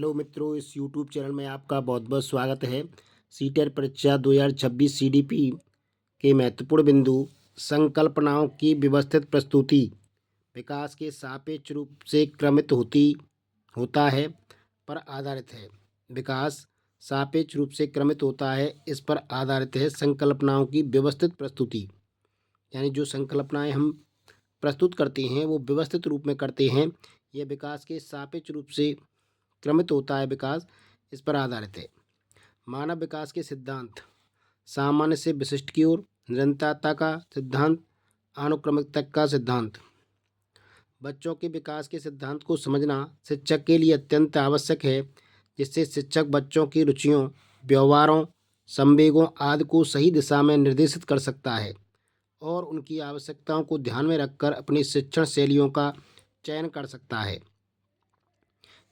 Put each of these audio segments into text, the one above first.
Hello मित्रों, इस YouTube channel में आपका बहुत बहुत स्वागत है। सीटेट परीक्षा 2026 सीडीपी के महत्वपूर्ण बिंदु, संकल्पनाओं की व्यवस्थित प्रस्तुति विकास के सापेक्ष रूप से क्रमित होता है पर आधारित है। विकास सापेक्ष रूप से क्रमित होता है, इस पर आधारित है संकल्पनाओं की व्यवस्थित प्रस्तुति। यानी जो संकल्पनाएं हम प्रस्तुत करते हैं वो व्यवस्थित रूप में करते हैं। यह विकास के सापेक्ष रूप से क्रमित होता है, विकास इस पर आधारित है। मानव विकास के सिद्धांत, सामान्य से विशिष्ट की ओर, निरंतरता का सिद्धांत, अनुक्रमिकता का सिद्धांत। बच्चों के विकास के सिद्धांत को समझना शिक्षक के लिए अत्यंत आवश्यक है, जिससे शिक्षक बच्चों की रुचियों, व्यवहारों, संवेगों आदि को सही दिशा में निर्देशित कर सकता है और उनकी आवश्यकताओं को ध्यान में रखकर अपनी शिक्षण शैलियों का चयन कर सकता है।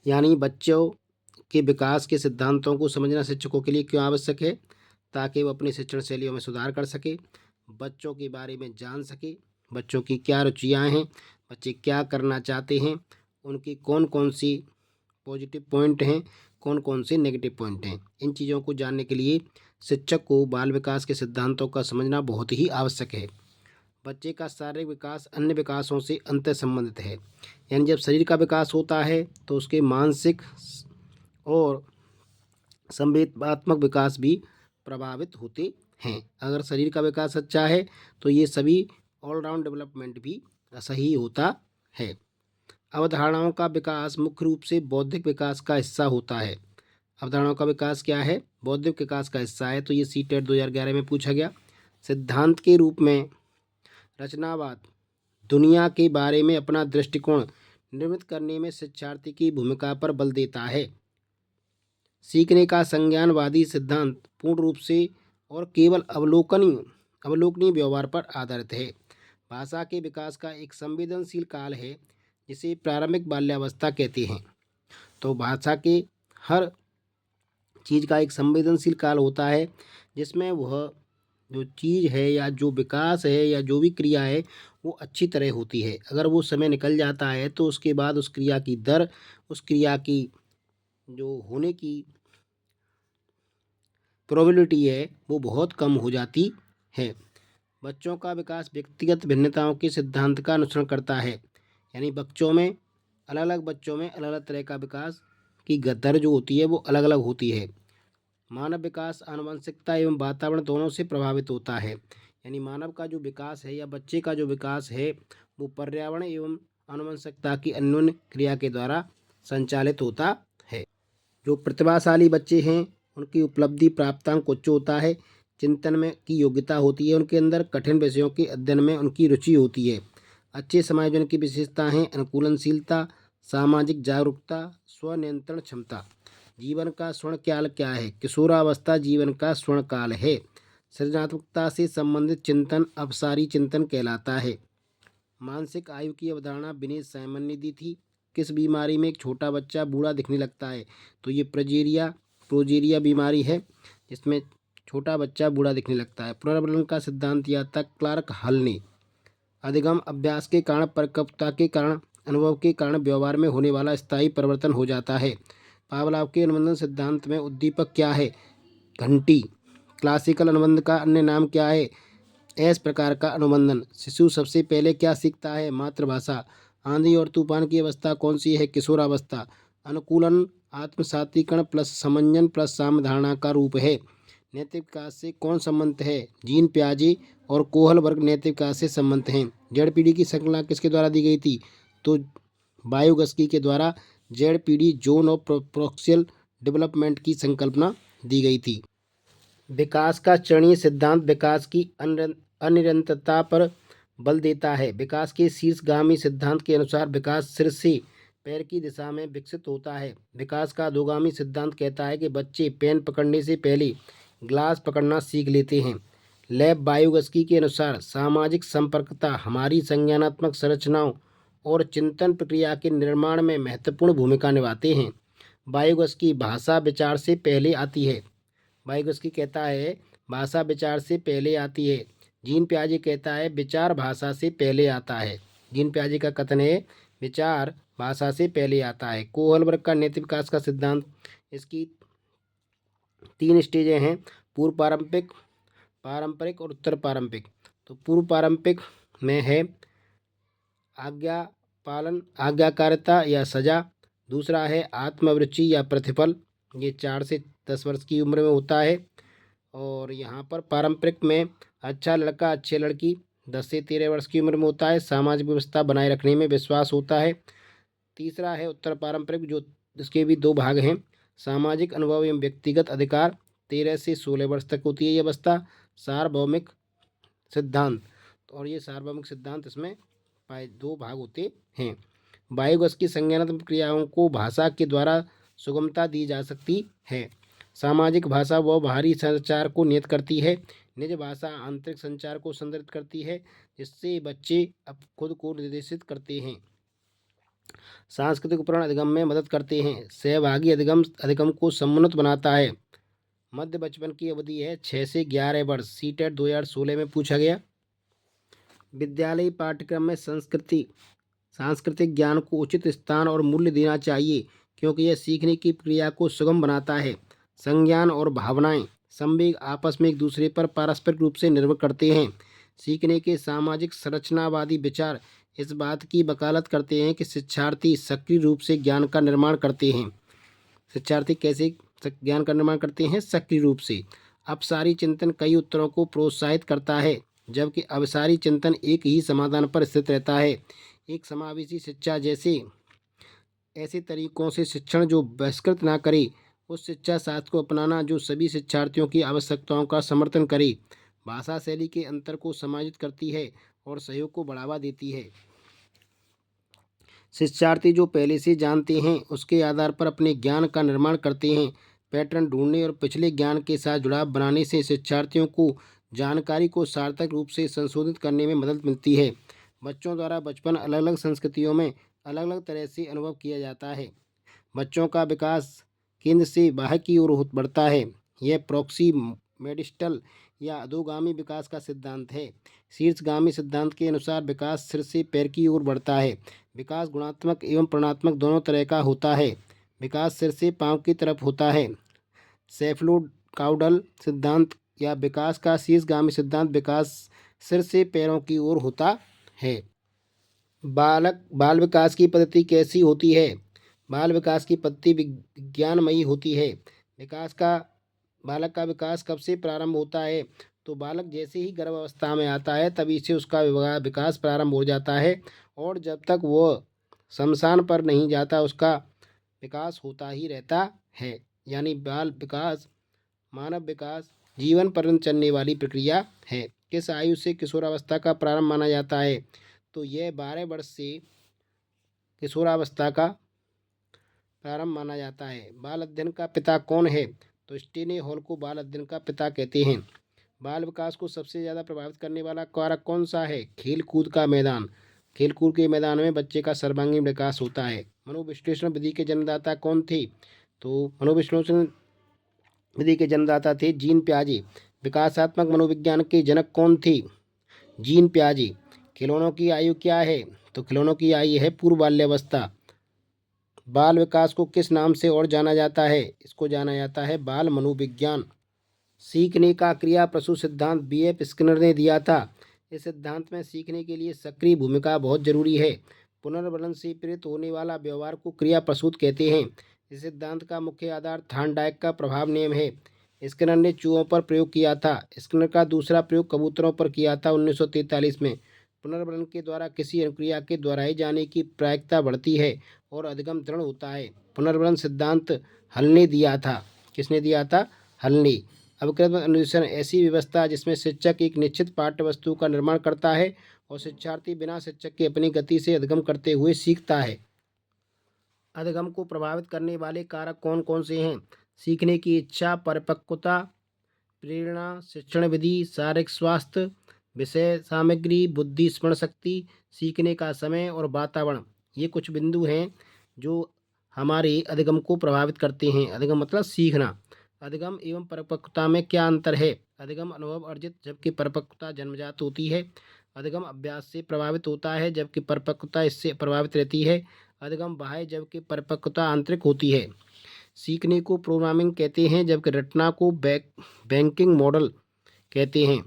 यानी बच्चों के विकास के सिद्धांतों को समझना शिक्षकों के लिए क्यों आवश्यक है, ताकि वो अपनी शिक्षण शैलियों में सुधार कर सके, बच्चों के बारे में जान सके, बच्चों की क्या रुचियां हैं, बच्चे क्या करना चाहते हैं, उनकी कौन कौन सी पॉजिटिव पॉइंट हैं, कौन कौन से नेगेटिव पॉइंट हैं। इन चीज़ों को जानने के लिए शिक्षक को बाल विकास के सिद्धांतों का समझना बहुत ही आवश्यक है। बच्चे का शारीरिक विकास अन्य विकासों से अंतः संबंधित है। यानी जब शरीर का विकास होता है तो उसके मानसिक और संवेदनात्मक विकास भी प्रभावित होते हैं। अगर शरीर का विकास अच्छा है तो ये सभी ऑलराउंड डेवलपमेंट भी सही होता है। अवधारणाओं का विकास मुख्य रूप से बौद्धिक विकास का हिस्सा होता है। अवधारणाओं का विकास क्या है? बौद्धिक विकास का हिस्सा है। तो ये सीटेट 2011 में पूछा गया। सिद्धांत के रूप में रचनावाद दुनिया के बारे में अपना दृष्टिकोण निर्मित करने में शिक्षार्थी की भूमिका पर बल देता है। सीखने का संज्ञानवादी सिद्धांत पूर्ण रूप से और केवल अवलोकनीय व्यवहार पर आधारित है। भाषा के विकास का एक संवेदनशील काल है, जिसे प्रारंभिक बाल्यावस्था कहते हैं। तो भाषा के हर चीज़ का एक संवेदनशील काल होता है, जिसमें वह जो चीज़ है या जो विकास है या जो भी क्रिया है वो अच्छी तरह होती है। अगर वो समय निकल जाता है तो उसके बाद उस क्रिया की दर, उस क्रिया की जो होने की प्रोबेबिलिटी है वो बहुत कम हो जाती है। बच्चों का विकास व्यक्तिगत भिन्नताओं के सिद्धांत का अनुसरण करता है। यानी बच्चों में अलग अलग तरह का विकास की दर जो होती है वो अलग अलग होती है। मानव विकास आनुवंशिकता एवं वातावरण दोनों से प्रभावित होता है। यानी मानव का जो विकास है या बच्चे का जो विकास है वो पर्यावरण एवं आनुवंशिकता की अन्योन्य क्रिया के द्वारा संचालित होता है। जो प्रतिभाशाली बच्चे हैं उनकी उपलब्धि प्राप्तांक उच्च होता है, चिंतन में की योग्यता होती है उनके अंदर, कठिन विषयों के अध्ययन में उनकी रुचि होती है। अच्छे समायोजन की विशेषता हैं अनुकूलनशीलता, सामाजिक जागरूकता, स्वनियंत्रण क्षमता। जीवन का स्वर्णकाल क्या है? किशोरावस्था जीवन का स्वर्णकाल है। सृजनात्मकता से संबंधित चिंतन अपसारी चिंतन कहलाता है। मानसिक आयु की अवधारणा विनेश साइमन ने दी थी। किस बीमारी में एक छोटा बच्चा बूढ़ा दिखने लगता है? तो ये प्रोजेरिया बीमारी है, जिसमें छोटा बच्चा बूढ़ा दिखने लगता है। पुनर्वलन का सिद्धांत दिया था क्लार्क हल ने। अधिगम अभ्यास के कारण, परिपक्वता के कारण, अनुभव के कारण व्यवहार में होने वाला स्थायी परिवर्तन हो जाता है। पावलाव के अनुबंधन सिद्धांत में उद्दीपक क्या है? घंटी। क्लासिकल अनुबंध का अन्य नाम क्या है? एस प्रकार का अनुबंधन। शिशु सबसे पहले क्या सीखता है? मातृभाषा। आंधी और तूफान की अवस्था कौन सी है? किशोरावस्था। अनुकूलन आत्मसातीकरण प्लस समंजन प्लस सामधारणा का रूप है। नैतिक विकास से कौन संबंधित है? जीन पियाजे और कोहल वर्ग नैतिक विकास से संबंधित हैं। जेड पीढ़ी की संकल्पना किसके द्वारा दी गई थी? तो वायुगस्की के द्वारा जेड पीढ़ी जोन ऑफ प्रोक्सियल डेवलपमेंट की संकल्पना दी गई थी। विकास का चरणीय सिद्धांत विकास की अनिरंतरता पर बल देता है। विकास के शीर्षगामी सिद्धांत के अनुसार विकास सिर से पैर की दिशा में विकसित होता है। विकास का अधोगामी सिद्धांत कहता है कि बच्चे पेन पकड़ने से पहले ग्लास पकड़ना सीख लेते हैं। लैब वायुगस्की के अनुसार सामाजिक संपर्कता हमारी संज्ञानात्मक संरचनाओं और चिंतन प्रक्रिया के निर्माण में महत्वपूर्ण भूमिका निभाते हैं। वायुगस्की भाषा विचार से पहले आती है। वायुगस्की कहता है भाषा विचार से पहले आती है। जीन पियाजे कहता है विचार भाषा से पहले आता है। जीन पियाजे का कथन है विचार भाषा से पहले आता है। कोहलबर्ग का नैतिक विकास का सिद्धांत, इसकी 3 स्टेजें हैं, पूर्व पारंपरिक, पारंपरिक और उत्तर पारंपरिक। तो पूर्व पारंपरिक में है आज्ञा पालन, आज्ञाकारिता या सजा। दूसरा है आत्मवृत्ति या प्रतिफल, ये 4 से 10 वर्ष की उम्र में होता है। और यहाँ पर पारंपरिक में अच्छा लड़का अच्छी लड़की 10 से 13 वर्ष की उम्र में होता है, सामाजिक व्यवस्था बनाए रखने में विश्वास होता है। तीसरा है उत्तर पारंपरिक, जो इसके भी 2 भाग हैं, सामाजिक अनुभव एवं व्यक्तिगत अधिकार, 13 से 16 वर्ष तक होती है ये अवस्था। सार्वभौमिक सिद्धांत, और ये सार्वभौमिक सिद्धांत इसमें 2 भाग होते हैं। बायोगैस की संज्ञानात्मक क्रियाओं को भाषा के द्वारा सुगमता दी जा सकती है। सामाजिक भाषा व बाहरी संचार को नियत करती है। निज भाषा आंतरिक संचार को संदर्भित करती है, जिससे बच्चे अब खुद को निर्देशित करते हैं। सांस्कृतिक उपकरण अधिगम में मदद करते हैं। सहभागी अधिगम अधिगम को समुन्नत बनाता है। मध्य बचपन की अवधि है 6 से 11 वर्ष। सीटेट 2016 में पूछा गया। विद्यालयी पाठ्यक्रम में सांस्कृतिक ज्ञान को उचित स्थान और मूल्य देना चाहिए, क्योंकि यह सीखने की प्रक्रिया को सुगम बनाता है। संज्ञान और भावनाएं, संवेग आपस में एक दूसरे पर पारस्परिक रूप से निर्भर करते हैं। सीखने के सामाजिक संरचनावादी विचार इस बात की वकालत करते हैं कि शिक्षार्थी सक्रिय रूप से ज्ञान का निर्माण करते हैं। शिक्षार्थी कैसे ज्ञान का निर्माण करते हैं? सक्रिय रूप से। अपसारी चिंतन कई उत्तरों को प्रोत्साहित करता है, जबकि अवसारी चिंतन एक ही समाधान पर स्थित रहता है। एक समावेशी शिक्षा जैसे ऐसे तरीकों से शिक्षण जो बहिष्कृत ना करे, उस शिक्षा शास्त्र को अपनाना जो सभी शिक्षार्थियों की आवश्यकताओं का समर्थन करे, भाषा शैली के अंतर को समायोजित करती है और सहयोग को बढ़ावा देती है। शिक्षार्थी जो पहले से जानते हैं उसके आधार पर अपने ज्ञान का निर्माण करते हैं। पैटर्न ढूंढने और पिछले ज्ञान के साथ जुड़ाव बनाने से शिक्षार्थियों को जानकारी को सार्थक रूप से संशोधित करने में मदद मिलती है। बच्चों द्वारा बचपन अलग अलग संस्कृतियों में अलग अलग तरह से अनुभव किया जाता है। बच्चों का विकास केंद्र से बाहर की ओर बढ़ता है। यह प्रॉक्सिमेडिस्टल या अधोगामी विकास का सिद्धांत है। शीर्षगामी सिद्धांत के अनुसार विकास सिर से पैर की ओर बढ़ता है। विकास गुणात्मक एवं प्रणात्मक दोनों तरह का होता है। विकास सिर से पांव की तरफ होता है। सेफलोकाउडल सिद्धांत या विकास का शीर्षगामी सिद्धांत विकास सिर से पैरों की ओर होता है। बाल विकास की पद्धति कैसी होती है? बाल विकास की पद्धति विज्ञानमयी होती है। बालक का विकास कब से प्रारंभ होता है? तो बालक जैसे ही गर्भावस्था में आता है तभी से उसका विकास प्रारंभ हो जाता है, और जब तक वो शमशान पर नहीं जाता उसका विकास होता ही रहता है। यानी बाल विकास मानव विकास जीवन पर्यंत चलने वाली प्रक्रिया है। किस आयु से किशोरावस्था का प्रारंभ माना जाता है? तो यह 12 वर्ष से किशोरावस्था का प्रारंभ माना जाता है। बाल अध्ययन का पिता कौन है? तो स्टेने हॉल को बाल अध्ययन का पिता कहते हैं। बाल विकास को सबसे ज़्यादा प्रभावित करने वाला कारक कौन सा है? खेल कूद का मैदान। खेल कूद के मैदान में बच्चे का सर्वांगीण विकास होता है। मनोविश्लेषण विधि के जन्मदाता कौन थे? तो मनोविश्लेषण विधि के जन्मदाता थे जीन पियाजे। विकासात्मक मनोविज्ञान के जनक कौन थे? जीन पियाजे। खिलौनों की आयु क्या है? तो खिलौनों की आयु है पूर्व बाल्यावस्था। बाल विकास को किस नाम से और जाना जाता है? इसको जाना जाता है बाल मनोविज्ञान। सीखने का क्रिया प्रसूत सिद्धांत B.F. स्किनर ने दिया था। इस सिद्धांत में सीखने के लिए सक्रिय भूमिका बहुत जरूरी है। पुनर्वलन से प्रेरित होने वाला व्यवहार को क्रिया प्रसूत कहते हैं। इस सिद्धांत का मुख्य आधार थॉर्नडाइक का प्रभाव नियम है। स्किनर ने चूहों पर प्रयोग किया था। स्किनर का दूसरा प्रयोग कबूतरों पर किया था 1943 में। पुनर्वलन के द्वारा किसी अनुक्रिया के दोहराए जाने की प्रायिकता बढ़ती है और अधिगम दृढ़ होता है। पुनर्वलन सिद्धांत हल ने दिया था। किसने दिया था? हल ने। अवकृत अनुदेशन ऐसी व्यवस्था जिसमें शिक्षक एक निश्चित पाठ्य वस्तु का निर्माण करता है और शिक्षार्थी बिना शिक्षक की अपनी गति से अधिगम करते हुए सीखता है। अधिगम को प्रभावित करने वाले कारक कौन कौन से हैं? सीखने की इच्छा, परिपक्वता, प्रेरणा, शिक्षण विधि, शारीरिक स्वास्थ्य, विषय सामग्री, बुद्धि स्मरण शक्ति, सीखने का समय और वातावरण। ये कुछ बिंदु हैं जो हमारे अधिगम को प्रभावित करते हैं। अधिगम मतलब सीखना। अधिगम एवं परिपक्वता में क्या अंतर है? अधिगम अनुभव अर्जित, जबकि परिपक्वता जन्मजात होती है। अधिगम अभ्यास से प्रभावित होता है, जबकि परिपक्वता इससे प्रभावित रहती है। अधिगम बाह्य जबकि परिपक्वता आंतरिक होती है। सीखने को प्रोग्रामिंग कहते हैं जबकि रटना को बैंकिंग मॉडल कहते हैं।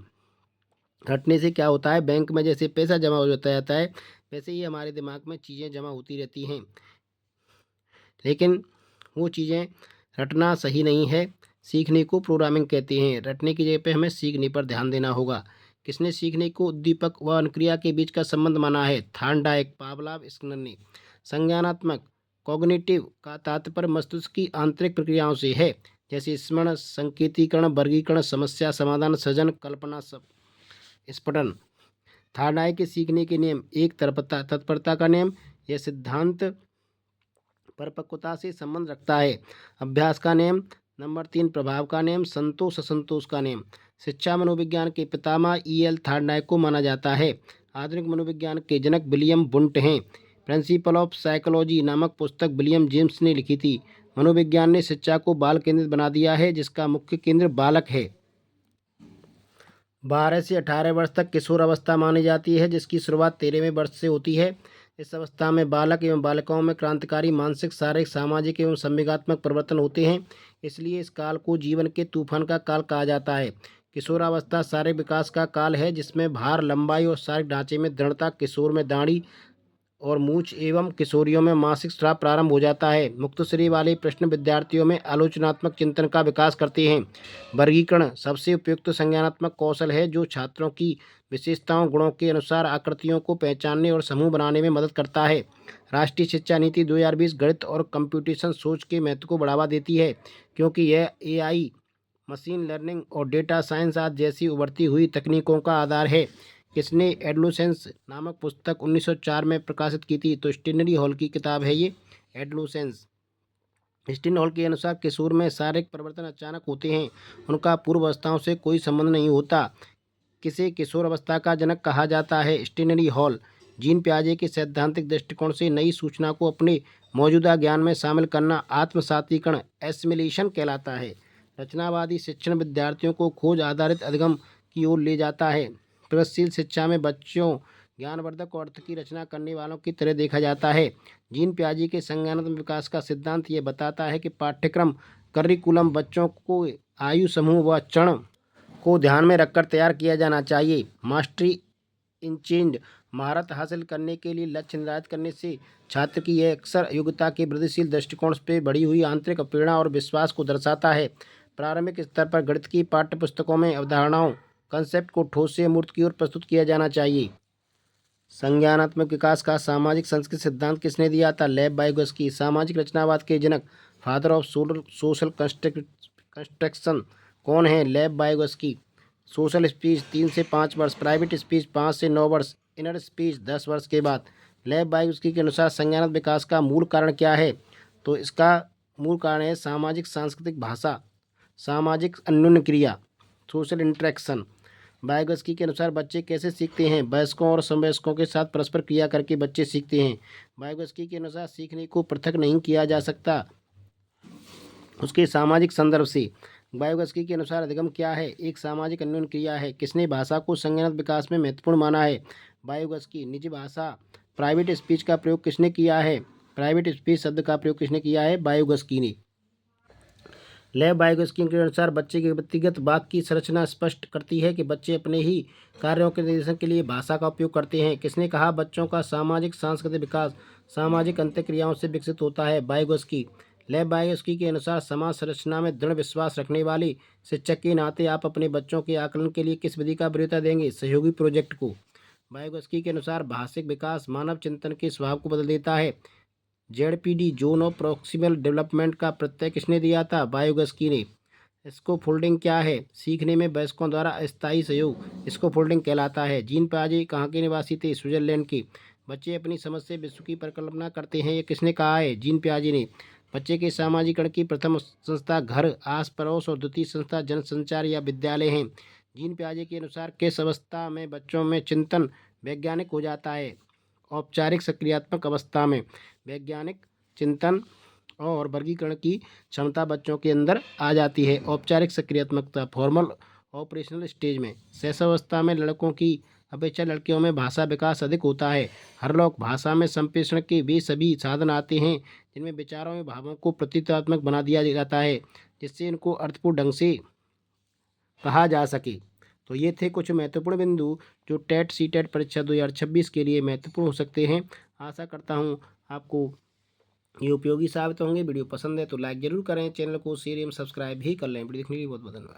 रटने से क्या होता है, बैंक में जैसे पैसा जमा हो जाता है वैसे ही हमारे दिमाग में चीज़ें जमा होती रहती हैं, लेकिन वो चीज़ें रटना सही नहीं है। सीखने को प्रोग्रामिंग कहते हैं। रटने की जगह पे हमें सीखने पर ध्यान देना होगा। किसने सीखने को उद्दीपक व अनुक्रिया के बीच का संबंध माना है? थार्नडाइक, पावलाव, स्किनर ने। संज्ञानात्मक कॉग्निटिव का तात्पर्य मस्तिष्क की आंतरिक प्रक्रियाओं से है, जैसे स्मरण, संकेतीकरण, वर्गीकरण, समस्या समाधान, सृजन, कल्पना, स्फुटन। थार्नडाइक के सीखने के नियम: एक तत्परता का नियम, यह सिद्धांत परिपक्वता से संबंध रखता है। अभ्यास का नियम। नंबर 3 प्रभाव का नियम, संतोष असंतोष का नियम। शिक्षा मनोविज्ञान के पितामह E.L. थार्नडाइक को माना जाता है। आधुनिक मनोविज्ञान के जनक विलियम वुंट हैं। प्रिंसिपल ऑफ साइकोलॉजी नामक पुस्तक विलियम जेम्स ने लिखी थी। मनोविज्ञान ने शिक्षा को बाल केंद्रित बना दिया है, जिसका मुख्य केंद्र बालक है। 12 से 18 वर्ष तक किशोर अवस्था मानी जाती है, जिसकी शुरुआत 13वें वर्ष से होती है। इस अवस्था में बालक एवं बालिकाओं में क्रांतिकारी मानसिक, शारीरिक, सामाजिक एवं संवेगात्मक परिवर्तन होते हैं। इसलिए इस काल को जीवन के तूफान का काल कहा जाता है। किशोरावस्था शारीरिक विकास का काल है, जिसमें भार, लंबाई और शारीरिक ढांचे में दृढ़ता, किशोर में दाढ़ी और मूछ एवं किशोरियों में मासिक स्राव प्रारंभ हो जाता है। मुक्त शरीर वाले प्रश्न विद्यार्थियों में आलोचनात्मक चिंतन का विकास करते हैं। वर्गीकरण सबसे उपयुक्त संज्ञानात्मक कौशल है, जो छात्रों की विशेषताओं, गुणों के अनुसार आकृतियों को पहचानने और समूह बनाने में मदद करता है। राष्ट्रीय शिक्षा नीति 2020 गणित और कंप्यूटेशन सोच के महत्व को बढ़ावा देती है, क्योंकि यह AI, मशीन लर्निंग और डेटा साइंस आदि जैसी उभरती हुई तकनीकों का आधार है। किसने एडोलेसेंस नामक पुस्तक 1904 में प्रकाशित की थी? तो स्टेनरी हॉल की किताब है ये, एडोलेसेंस। स्टेनरी हॉल के अनुसार किशोर में शारीरिक परिवर्तन अचानक होते हैं, उनका पूर्व अवस्थाओं से कोई संबंध नहीं होता। किसे किशोर अवस्था का जनक कहा जाता है? Stationary hall. जीन पियाजे के सैद्धांतिक दृष्टिकोण से नई सूचना को अपने मौजूदा ज्ञान में शामिल करना आत्मसातीकरण, एसिमिलेशन कहलाता है। रचनावादी शिक्षण विद्यार्थियों को खोज आधारित अधिगम की ओर ले जाता है। प्रगतिशील शिक्षा में बच्चों ज्ञानवर्धक और अर्थ की रचना करने वालों की तरह देखा जाता है। जीन पियाजे के संज्ञानात्मक विकास का सिद्धांत ये बताता है कि पाठ्यक्रम करिकुलम बच्चों को आयु समूह व चरण को ध्यान में रखकर तैयार किया जाना चाहिए। मास्टरी इन चेंज महारत हासिल करने के लिए लक्ष्य निर्धारित करने से छात्र की यह अक्सर योग्यता के वृद्धिशील दृष्टिकोण पर बढ़ी हुई आंतरिक प्रेरणा और विश्वास को दर्शाता है। प्रारंभिक स्तर पर गणित की पाठ्य पुस्तकों में अवधारणाओं, कंसेप्ट को ठोस से मूर्त की ओर प्रस्तुत किया जाना चाहिए। संज्ञानात्मक विकास का सामाजिक संस्कृति सिद्धांत किसने दिया था? लेव वाइगोत्स्की। सामाजिक रचनावाद के जनक, फादर ऑफ सोशल कंस्ट्रक्शन कौन है? लेव वाइगोत्स्की। सोशल स्पीच 3 से 5 वर्ष, प्राइवेट स्पीच 5 से 9 वर्ष, इनर स्पीच 10 वर्ष के बाद। लेव वाइगोत्स्की के अनुसार संज्ञानात्मक विकास का मूल कारण क्या है? तो इसका मूल कारण है सामाजिक सांस्कृतिक भाषा, सामाजिक अन्योन्य क्रिया, सोशल इंटरेक्शन। वाइगोत्स्की के अनुसार बच्चे कैसे सीखते हैं? वयस्कों और समवयस्कों के साथ परस्पर क्रिया करके बच्चे सीखते हैं। वाइगोत्स्की के अनुसार सीखने को पृथक नहीं किया जा सकता, उसके सामाजिक संदर्भ से। वाइगोत्स्की के अनुसार अधिगम क्या है? एक सामाजिक अन्योन्य क्रिया है। किसने भाषा को संज्ञानात्मक विकास में महत्वपूर्ण माना है? वाइगोत्स्की। निजी भाषा, प्राइवेट स्पीच का प्रयोग किसने किया है? प्राइवेट स्पीच शब्द का प्रयोग किसने किया है? वाइगोत्स्की ने। लेव वाइगोत्स्की के अनुसार बच्चे के व्यक्तिगत वाक्य की संरचना स्पष्ट करती है कि बच्चे अपने ही कार्यों के निर्देशन के लिए भाषा का उपयोग करते हैं। किसने कहा बच्चों का सामाजिक सांस्कृतिक विकास सामाजिक अंतःक्रियाओं से विकसित होता है? वाइगोत्स्की। लेव वाइगोत्स्की के अनुसार समाज संरचना में दृढ़ विश्वास रखने वाले शिक्षक के नाते आप अपने बच्चों के आकलन के लिए किस विधि का वरीयता देंगे? सहयोगी प्रोजेक्ट को। वाइगोत्स्की के अनुसार भाषिक विकास मानव चिंतन के स्वभाव को बदल देता है। ZPD zone of proximal development का प्रत्यय किसने दिया था? वाइगोत्स्की ने। स्कैफोल्डिंग क्या है? सीखने में वयस्कों द्वारा अस्थायी सहयोग स्कैफोल्डिंग कहलाता है। जीन पियाजे कहाँ के निवासी थे? स्विट्जरलैंड के। बच्चे अपनी समझ से विश्व की परिकल्पना करते हैं, ये किसने कहा है? जीन पियाजे ने। बच्चे के सामाजिकरण की प्रथम संस्था घर, आस पड़ोस और द्वितीय संस्था जनसंचार या विद्यालय हैं। जीन पियाजे के अनुसार किस अवस्था में बच्चों में चिंतन वैज्ञानिक हो जाता है? औपचारिक सक्रियात्मक अवस्था में वैज्ञानिक चिंतन और वर्गीकरण की क्षमता बच्चों के अंदर आ जाती है। औपचारिक सक्रियात्मकता फॉर्मल ऑपरेशनल स्टेज में। शैशवावस्था में लड़कों की अपेक्षा लड़कियों में भाषा विकास अधिक होता है। हर लोग भाषा में संप्रेषण के वे सभी साधन आते हैं जिनमें विचारों में भावों को प्रतीकात्मक बना दिया जाता है, जिससे इनको अर्थपूर्ण ढंग से कहा जा सके। तो ये थे कुछ महत्वपूर्ण बिंदु जो टेट सीटेट परीक्षा 2026 के लिए महत्वपूर्ण हो सकते हैं। आशा करता हूँ आपको ये उपयोगी साबित होंगे। वीडियो पसंद है तो लाइक ज़रूर करें, चैनल को शेयर एवं सब्सक्राइब भी कर लें। वीडियो देखने के लिए बहुत बहुत धन्यवाद।